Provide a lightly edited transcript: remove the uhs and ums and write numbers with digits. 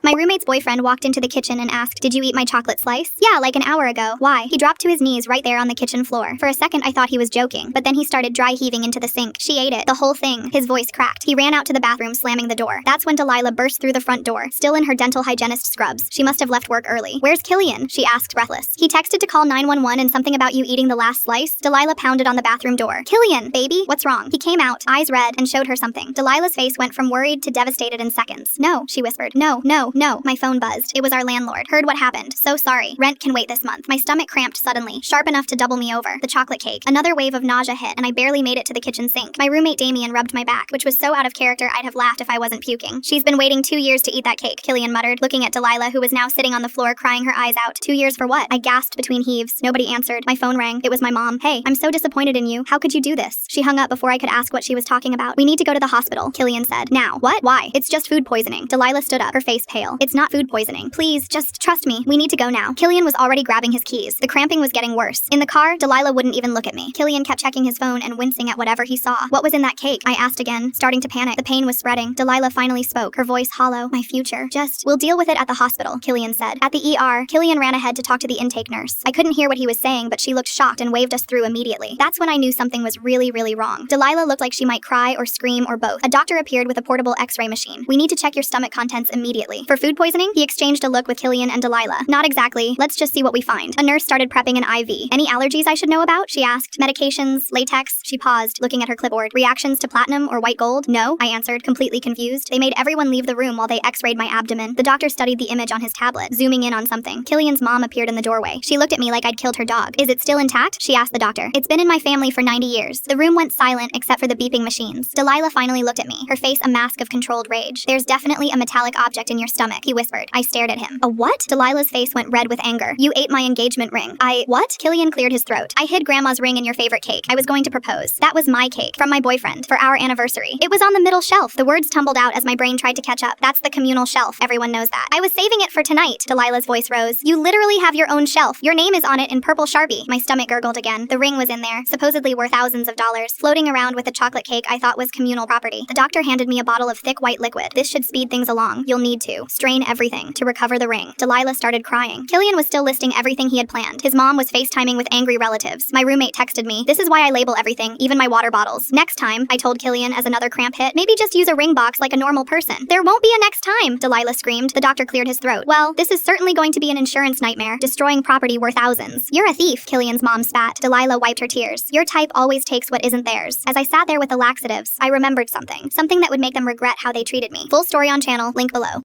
My roommate's boyfriend walked into the kitchen and asked, "Did you eat my chocolate slice?" "Yeah, like an hour ago." "Why?" He dropped to his knees right there on the kitchen floor. For a second I thought he was joking, but then he started dry heaving into the sink. "She ate it. The whole thing." His voice cracked. He ran out to the bathroom, slamming the door. That's when Delilah burst through the front door, still in her dental hygienist scrubs. She must have left work early. "Where's Killian?" she asked, breathless. "He texted to call 911 and something about you eating the last slice." Delilah pounded on the bathroom door. "Killian, baby, what's wrong?" He came out, eyes red, and showed her something. Delilah's face went from worried to devastated in seconds. "No," she whispered. "No, no, no." My phone buzzed. It was our landlord. "Heard what happened. So sorry. Rent can wait this month." My stomach cramped suddenly, sharp enough to double me over. The chocolate cake. Another wave of nausea hit, and I barely made it to the kitchen sink. My roommate Damien rubbed my back, which was so out of character I'd have laughed if I wasn't puking. "She's been waiting 2 years to eat that cake," Killian muttered, looking at Delilah, who was now sitting on the floor crying her eyes out. 2 years for what? I gasped between heaves. Nobody answered. My phone rang. It was my mom. "Hey, I'm so disappointed in you. How could you do this?" She hung up before I could ask what she was talking about. "We need to go to the hospital," Killian said. "Now." "What? Why?" "It's just food poisoning." Delilah stood up, her face pale. "It's not food poisoning. Please, just trust me. We need to go now." Killian was already grabbing his keys. The cramping was getting worse. In the car, Delilah wouldn't even look at me. Killian kept checking his phone and wincing at whatever he saw. "What was in that cake?" I asked again, starting to panic. The pain was spreading. Delilah finally spoke, her voice hollow. "My future. We'll deal with it at the hospital," Killian said. At the ER, Killian ran ahead to talk to the intake nurse. I couldn't hear what he was saying, but she looked shocked and waved us through immediately. That's when I knew something was really, really wrong. Delilah looked like she might cry or scream or both. A doctor appeared with a portable X-ray machine. "We need to check your stomach contents immediately." "For food poisoning?" He exchanged a look with Killian and Delilah. "Not exactly. Let's just see what we find." A nurse started prepping an IV. "Any allergies I should know about?" she asked. "Medications, latex?" She paused, looking at her clipboard. "Reactions to platinum or white gold?" "No," I answered, completely confused. They made everyone leave the room while they X-rayed my abdomen. The doctor studied the image on his tablet, zooming in on something. Killian's mom appeared in the doorway. She looked at me like I'd killed her dog. "Is it still intact?" she asked the doctor. "It's been in my family for 90 years. The room went silent except for the beeping machines. Delilah finally looked at me, her face a mask of controlled rage. "There's definitely a metallic object in your stomach," he whispered. I stared at him. "A what?" Delilah's face went red with anger. "You ate my engagement ring." What?" Killian cleared his throat. "I hid Grandma's ring in your favorite cake. I was going to propose. That was my cake, from my boyfriend, for our anniversary. It was on the middle shelf." The words tumbled out as my brain tried to catch up. "That's the communal shelf. Everyone knows that." "I was saving it for tonight." Delilah's voice rose. "You literally have your own shelf. Your name is on it in purple Sharpie." My stomach gurgled again. The ring was in there, supposedly worth thousands of dollars, floating around with the chocolate cake I thought was communal property. The doctor handed me a bottle of thick white liquid. "This should speed things along. You'll need to strain everything to recover the ring." Delilah started crying. Killian was still listing everything he had planned. His mom was FaceTiming with angry relatives. My roommate texted me, "This is why I label everything, even my water bottles." "Next time," I told Killian as another cramp hit, "maybe just use a ring box like a normal person." "There won't be a next time," Delilah screamed. The doctor cleared his throat. "Well, this is certainly going to be an insurance nightmare, destroying property worth thousands." "You're a thief," Killian's mom spat. Delilah wiped her tears. "Your type always takes what isn't theirs." As I sat there with the laxatives, I remembered something that would make them regret how they treated me. Full story on channel, link below.